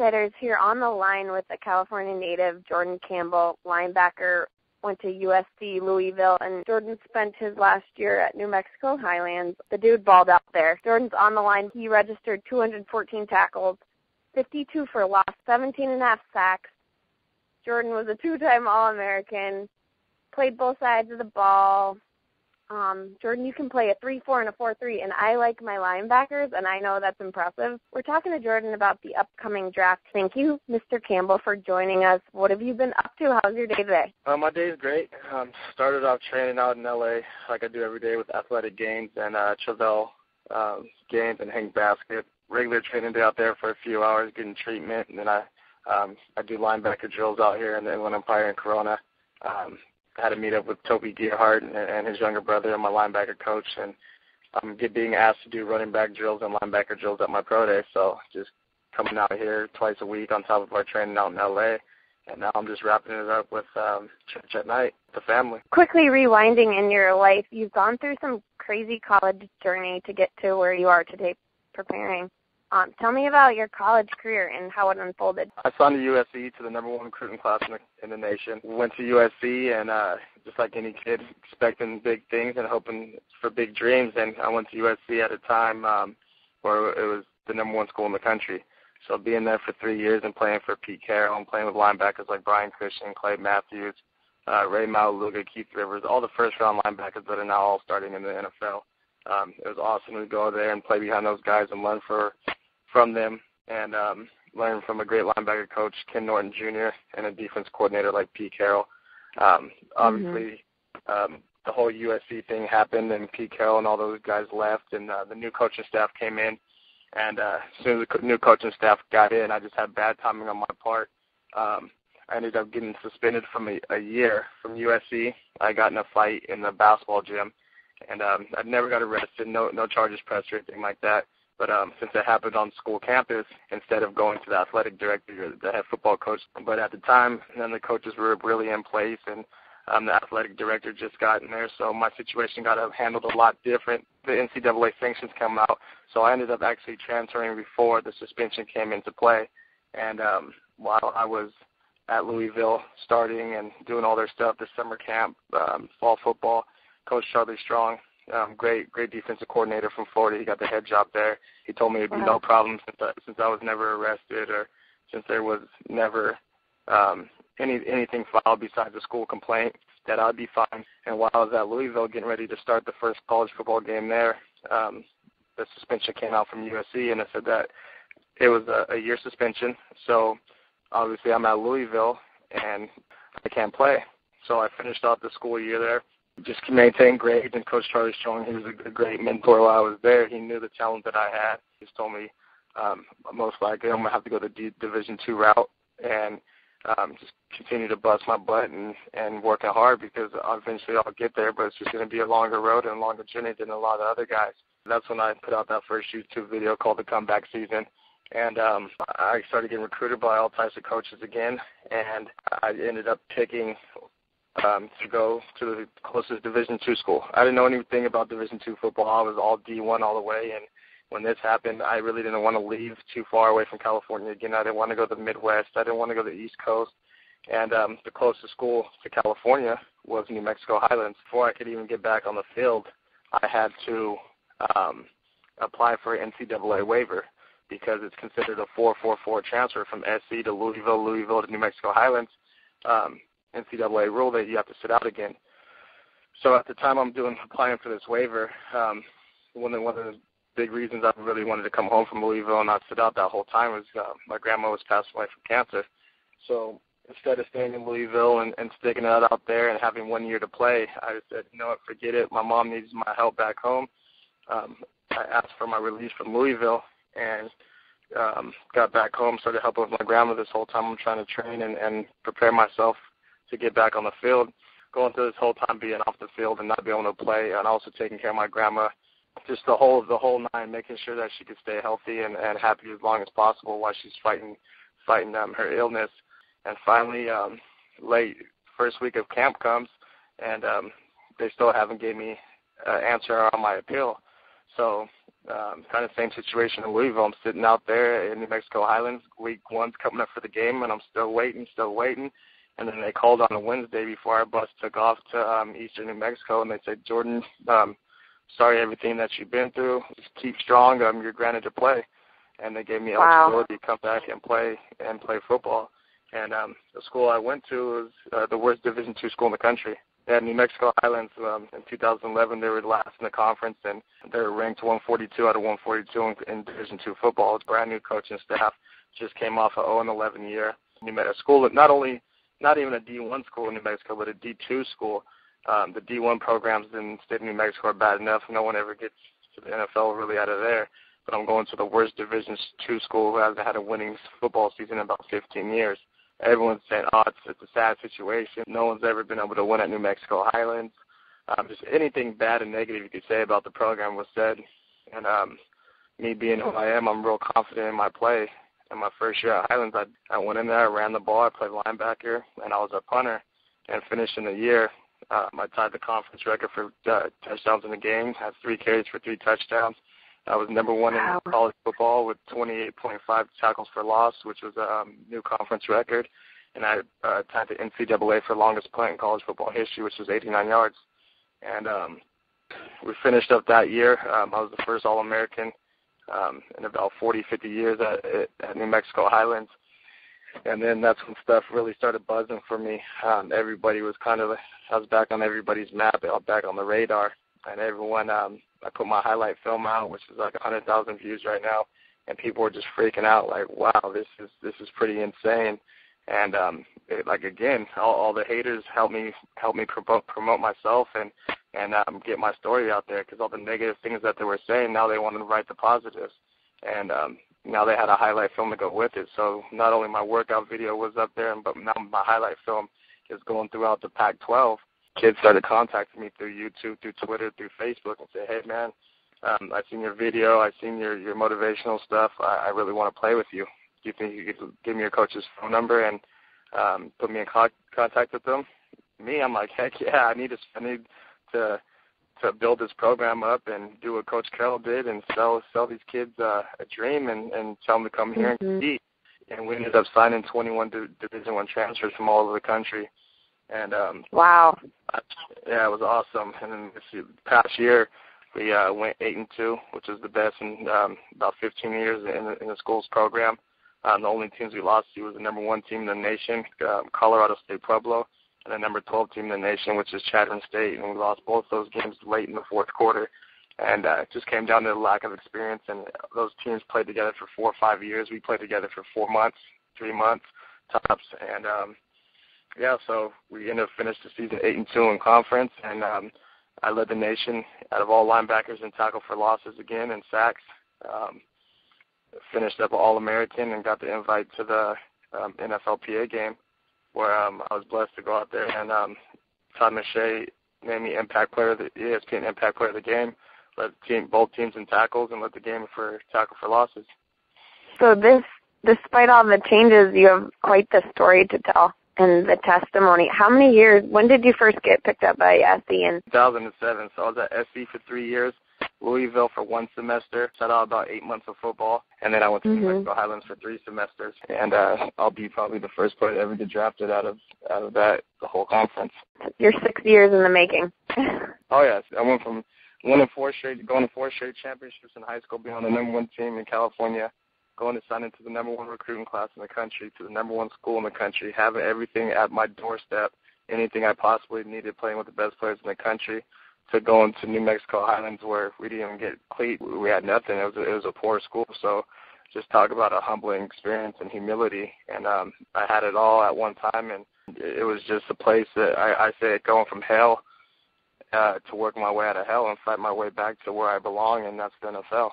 Insiders here on the line with a California native, Jordan Campbell, linebacker, went to USC Louisville, and Jordan spent his last year at New Mexico Highlands. The dude balled out there. Jordan's on the line. He registered 214 tackles, 52 for loss, 17.5 sacks. Jordan was a two-time All-American, played both sides of the ball. Jordan, you can play a 3-4 and a 4-3, and I like my linebackers, and I know that's impressive. We're talking to Jordan about the upcoming draft. Thank you, Mr. Campbell, for joining us. What have you been up to? How's your day today? My day is great. Started off training out in L.A. like I do every day with athletic games and travel games and hang basket. Regular training day out there for a few hours, getting treatment, and then I do linebacker drills out here, and then when I'm playing in Corona, I had to meet up with Toby Gearhart and his younger brother and my linebacker coach, and I'm being asked to do running back drills and linebacker drills at my pro day, so just coming out here twice a week on top of our training out in L.A., and now I'm just wrapping it up with church at night with the family. Quickly rewinding in your life, you've gone through some crazy college journey to get to where you are today preparing. Tell me about your college career and how it unfolded. I signed to USC, to the #1 recruiting class in the nation. Went to USC, and just like any kid, expecting big things and hoping for big dreams. And I went to USC at a time where it was the #1 school in the country. So being there for 3 years and playing for Pete Carroll and playing with linebackers like Brian Christian, Clay Matthews, Ray Mauluga, Keith Rivers, all the first-round linebackers that are now all starting in the NFL. It was awesome to go there and play behind those guys and learn from them, and learn from a great linebacker coach, Ken Norton Jr., and a defense coordinator like Pete Carroll. Obviously, the whole USC thing happened, and Pete Carroll and all those guys left, and the new coaching staff came in. And as soon as the new coaching staff got in, I just had bad timing on my part. I ended up getting suspended from a year from USC. I got in a fight in the basketball gym, and I never got arrested, no charges pressed or anything like that. But since it happened on school campus, instead of going to the athletic director, the head football coach, but at the time, none of the coaches were really in place, and the athletic director just got in there, so my situation got handled a lot different. The NCAA sanctions come out, so I ended up actually transferring before the suspension came into play. And while I was at Louisville starting and doing all their stuff, the summer camp, fall football, Coach Charlie Strong, great defensive coordinator from Florida. He got the head job there. He told me it'd be no problem since I was never arrested, or since there was never anything filed besides a school complaint, that I'd be fine. And while I was at Louisville getting ready to start the first college football game there, the suspension came out from USC, and it said that it was a year suspension. So obviously I'm at Louisville, and I can't play. So I finished off the school year there. Just maintained grades, and Coach Charlie Strong, he was a great mentor while I was there. He knew the talent that I had. He just told me most likely I'm going to have to go the Division II route and just continue to bust my butt and working hard, because eventually I'll get there, but it's just going to be a longer road and a longer journey than a lot of other guys. That's when I put out that first YouTube video called The Comeback Season. And I started getting recruited by all types of coaches again, and I ended up picking to go to the closest Division II school. I didn't know anything about Division II football. I was all D1 all the way, and when this happened, I really didn't want to leave too far away from California again. I didn't want to go to the Midwest. I didn't want to go to the East Coast. And the closest school to California was New Mexico Highlands. Before I could even get back on the field, I had to apply for an NCAA waiver, because it's considered a 4-4-4 transfer from SC to Louisville, Louisville to New Mexico Highlands. NCAA rule that you have to sit out again. So at the time I'm applying for this waiver, one of the big reasons I really wanted to come home from Louisville and not sit out that whole time was my grandma was passed away from cancer. So instead of staying in Louisville and sticking it out there and having 1 year to play, I just said, you know what, forget it. My mom needs my help back home. I asked for my release from Louisville and got back home, started helping with my grandma this whole time. I'm trying to train and prepare myself to get back on the field. Going through this whole time being off the field and not being able to play, and also taking care of my grandma, just the whole nine, making sure that she could stay healthy and happy as long as possible while she's fighting her illness. And finally, late first week of camp comes, and they still haven't gave me an answer on my appeal. So kind of same situation in Louisville. I'm sitting out there in New Mexico Highlands. Week 1's coming up for the game, and I'm still waiting. And then they called on a Wednesday before our bus took off to eastern New Mexico, and they said, Jordan, sorry everything that you've been through. Just keep strong. You're granted to play. And they gave me eligibility to come back and play football. And the school I went to was the worst Division II school in the country. At New Mexico Highlands, in 2011, they were last in the conference, and they were ranked 142 out of 142 in Division II football. It's a brand new coaching staff. Just came off a 0-11 year. New Mexico school, not even a D1 school in New Mexico, but a D2 school. The D1 programs in the state of New Mexico are bad enough. No one ever gets to the NFL really out of there. But I'm going to the worst Division II school who hasn't had a winning football season in about 15 years. Everyone's saying, it's a sad situation. No one's ever been able to win at New Mexico Highlands. Just anything bad and negative you could say about the program was said. And me being who I am, I'm real confident in my play. In my first year at Highlands, I went in there, I ran the ball, I played linebacker, and I was a punter. And finishing the year, I tied the conference record for touchdowns in the game, had 3 carries for 3 touchdowns. I was number 1 in college football with 28.5 tackles for loss, which was a new conference record. And I tied the NCAA for longest punt in college football history, which was 89 yards. And we finished up that year. I was the first All-American in about 40, 50 years at New Mexico Highlands. And then that's when stuff really started buzzing for me. Everybody was I was back on everybody's map, back on the radar. And everyone, I put my highlight film out, which is like 100,000 views right now, and people were just freaking out, like, wow, this is pretty insane. And again, all the haters helped me promote myself and get my story out there, because all the negative things that they were saying, now they wanted to write the positives. And now they had a highlight film to go with it. So not only my workout video was up there, but now my highlight film is going throughout the Pac-12. Kids started contacting me through YouTube, through Twitter, through Facebook, and say, hey, man, I've seen your video, I've seen your motivational stuff. I really want to play with you. Do you think you could give me your coach's phone number and put me in contact with them? Me, I'm like, heck yeah, I need to build this program up and do what Coach Carroll did and sell these kids a dream and tell them to come here and compete. And we ended up signing 21 Division I transfers from all over the country. And wow. Yeah, it was awesome. And then this past year, we went 8-2, which is the best in about 15 years in the school's program. The only teams we lost to was the number 1 team in the nation, Colorado State Pueblo, and the number 12 team in the nation, which is Chatham State. And we lost both those games late in the fourth quarter. And it just came down to the lack of experience. And those teams played together for 4 or 5 years. We played together for 4 months, 3 months tops. And yeah, so we ended up finished the season 8-2 in conference, and I led the nation out of all linebackers in tackle for losses again and sacks. Finished up All-American and got the invite to the NFLPA game, where I was blessed to go out there, and Todd McShay named me Impact Player, the ESPN Impact Player of the game. Led both teams in tackles and led the game for tackle for losses. So despite all the changes, you have quite the story to tell. And the testimony. How many years, when did you first get picked up by SC? In 2007. So I was at SC for 3 years, Louisville for 1 semester, set out about 8 months of football, and then I went to New Mexico Highlands for 3 semesters. And I'll be probably the first player to ever get drafted out of that, the whole conference. You're 6 years in the making. Oh, yes. I went from going to 4 straight championships in high school, being on the number 1 team in California, going to sign into the number 1 recruiting class in the country, to the number 1 school in the country, having everything at my doorstep, anything I possibly needed, playing with the best players in the country, to going to New Mexico Highlands where we didn't even get cleat. We had nothing. It was a poor school. So just talk about a humbling experience and humility. And I had it all at one time, and it was just a place that I say going from hell to work my way out of hell and fight my way back to where I belong, and that's the NFL.